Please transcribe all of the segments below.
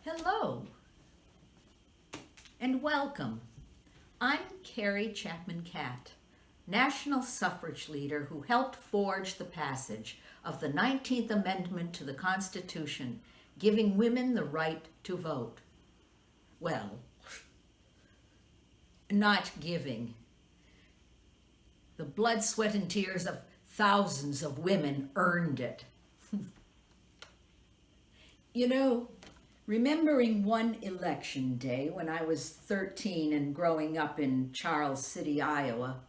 Hello and welcome. I'm Carrie Chapman Catt, National Suffrage leader who helped forge the passage of the 19th Amendment to the Constitution, giving women the right to vote. Well, not giving. The blood, sweat, and tears of thousands of women earned it. You know, remembering one election day when I was 13 and growing up in Charles City, Iowa,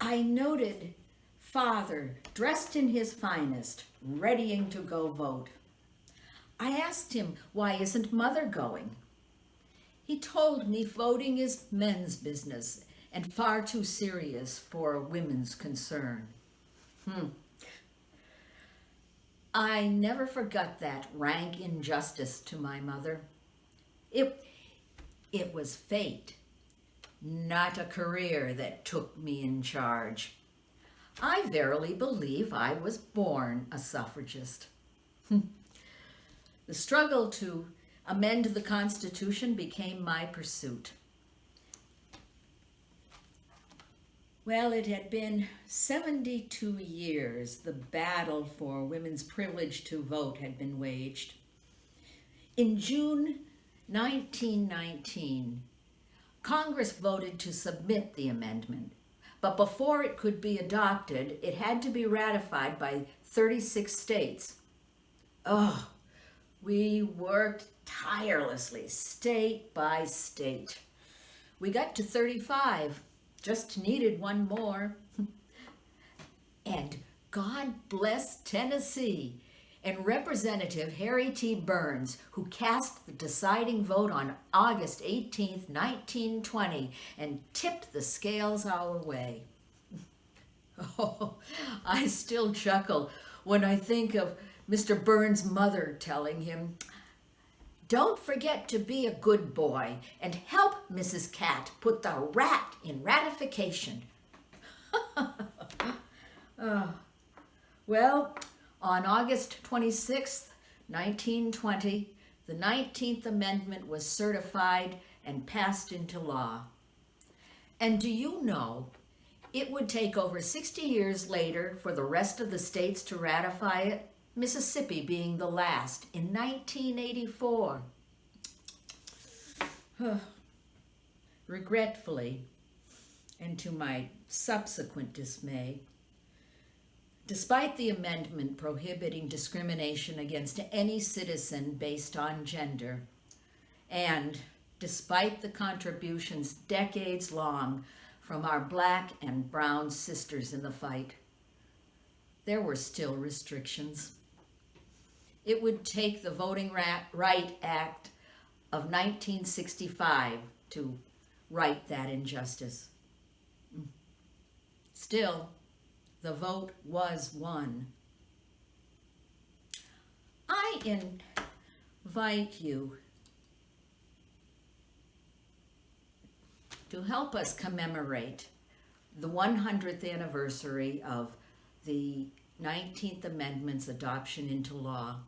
I noted Father dressed in his finest, readying to go vote. I asked him, why isn't Mother going? He told me voting is men's business and far too serious for women's concern. I never forgot that rank injustice to my mother. It was fate, not a career, that took me in charge. I verily believe I was born a suffragist. The struggle to amend the Constitution became my pursuit. Well, it had been 72 years the battle for women's privilege to vote had been waged. In June 1919, Congress voted to submit the amendment, but before it could be adopted, it had to be ratified by 36 states. Oh, we worked tirelessly, state by state. We got to 35. Just needed one more. And God bless Tennessee and Representative Harry T. Burns, who cast the deciding vote on August 18th, 1920, and tipped the scales our way. Oh, I still chuckle when I think of Mr. Burns' mother telling him, "Don't forget to be a good boy and help Mrs. Catt put the rat in ratification." Well, on August 26th, 1920, the 19th Amendment was certified and passed into law. And do you know, it would take over 60 years later for the rest of the states to ratify it, Mississippi being the last in 1984. Regretfully, and to my subsequent dismay, despite the amendment prohibiting discrimination against any citizen based on gender, and despite the contributions decades long from our black and brown sisters in the fight, there were still restrictions. It would take the Voting Right Act of 1965 to right that injustice. Still, the vote was won. I invite you to help us commemorate the 100th anniversary of the 19th Amendment's adoption into law,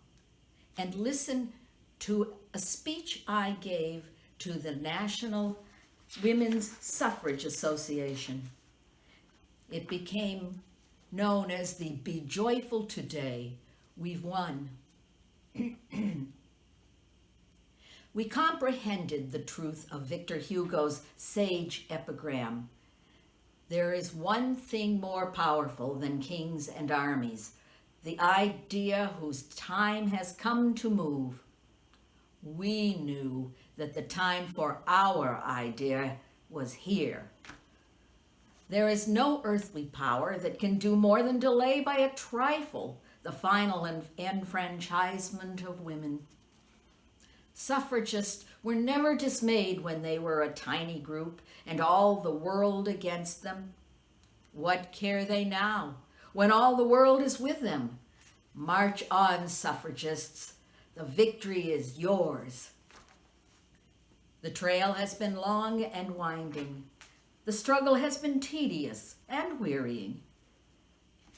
and listen to a speech I gave to the National Women's Suffrage Association. It became known as the "Be Joyful Today, We've Won." We comprehended the truth of Victor Hugo's sage epigram, "There is one thing more powerful than kings and armies, the idea whose time has come to move." We knew that the time for our idea was here. There is no earthly power that can do more than delay by a trifle the final enfranchisement of women. Suffragists were never dismayed when they were a tiny group and all the world against them. What care they now, when all the world is with them? March on, suffragists. The victory is yours. The trail has been long and winding. The struggle has been tedious and wearying.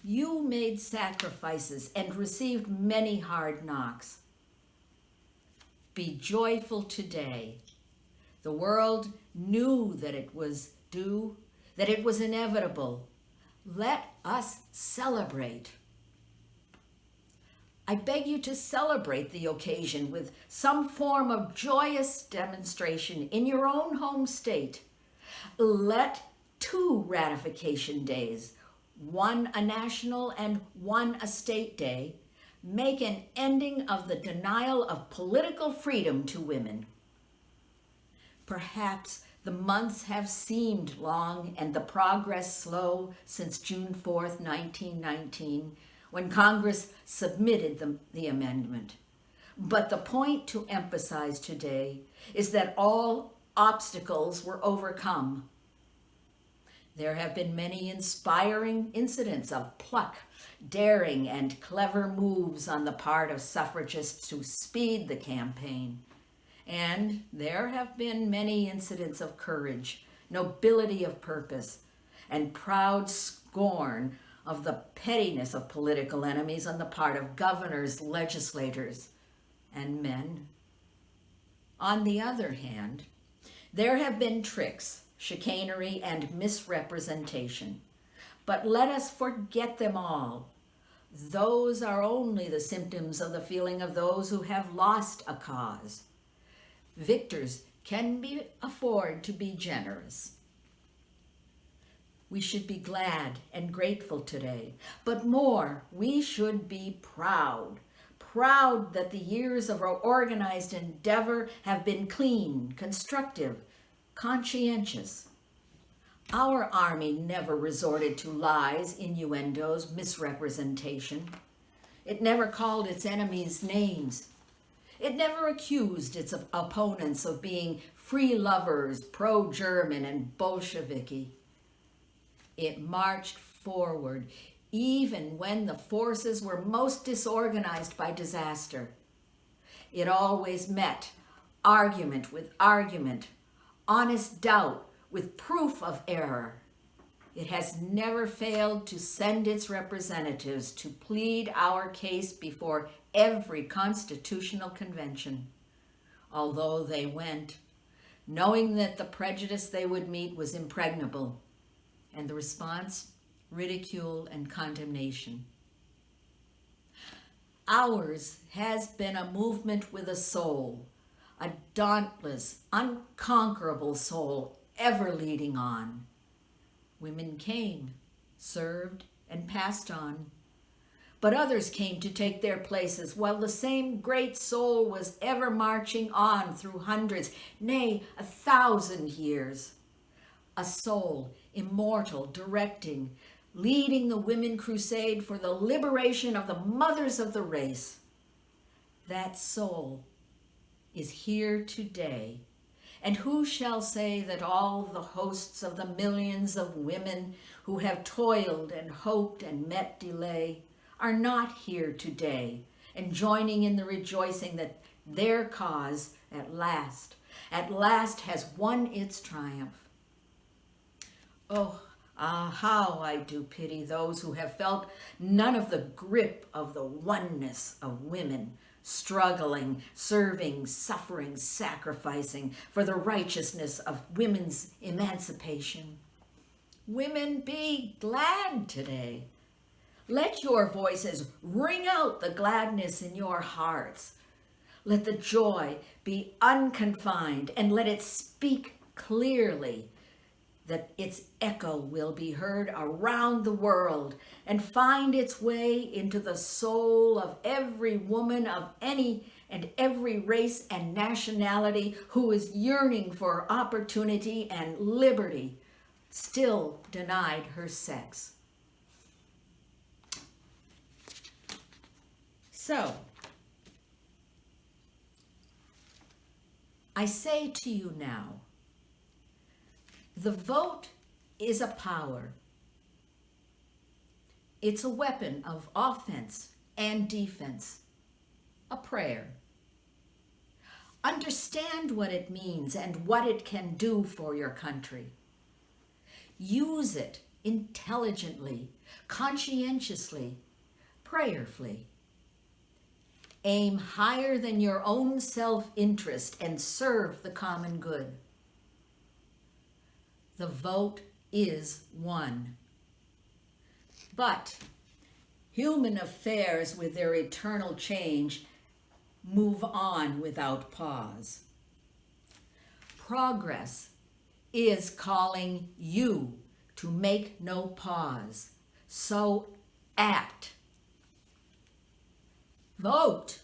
You made sacrifices and received many hard knocks. Be joyful today. The world knew that it was due, that it was inevitable. Let us celebrate. I beg you to celebrate the occasion with some form of joyous demonstration in your own home state. Let 2 ratification days, one a national and one a state day, make an ending of the denial of political freedom to women. Perhaps the months have seemed long and the progress slow since June 4th, 1919, when Congress submitted the amendment. But the point to emphasize today is that all obstacles were overcome. There have been many inspiring incidents of pluck, daring, and clever moves on the part of suffragists to speed the campaign. And there have been many incidents of courage, nobility of purpose, and proud scorn of the pettiness of political enemies on the part of governors, legislators, and men. On the other hand, there have been tricks, chicanery, and misrepresentation. But let us forget them all. Those are only the symptoms of the feeling of those who have lost a cause. Victors can afford to be generous. We should be glad and grateful today, but more, we should be proud that the years of our organized endeavor have been clean, constructive, conscientious. Our army never resorted to lies, innuendos, misrepresentation. It never called its enemies names. It never accused its opponents of being free lovers, pro-German, and Bolsheviki. It marched forward, even when the forces were most disorganized by disaster. It always met argument with argument, honest doubt with proof of error. It has never failed to send its representatives to plead our case before every constitutional convention, although they went, knowing that the prejudice they would meet was impregnable, and the response, ridicule and condemnation. Ours has been a movement with a soul, a dauntless, unconquerable soul, ever leading on. Women came, served, and passed on. But others came to take their places, while the same great soul was ever marching on through hundreds, nay, 1,000 years. A soul, immortal, directing, leading the women crusade for the liberation of the mothers of the race. That soul is here today. And who shall say that all the hosts of the millions of women who have toiled and hoped and met delay are not here today and joining in the rejoicing that their cause at last has won its triumph? Oh, how I do pity those who have felt none of the grip of the oneness of women, struggling, serving, suffering, sacrificing for the righteousness of women's emancipation. Women, be glad today. Let your voices ring out the gladness in your hearts. Let the joy be unconfined, and let it speak clearly, that its echo will be heard around the world and find its way into the soul of every woman of any and every race and nationality who is yearning for opportunity and liberty, still denied her sex. So, I say to you now, the vote is a power. It's a weapon of offense and defense, a prayer. Understand what it means and what it can do for your country. Use it intelligently, conscientiously, prayerfully. Aim higher than your own self-interest and serve the common good. The vote is one. But human affairs with their eternal change move on without pause. Progress is calling you to make no pause. So act. Vote.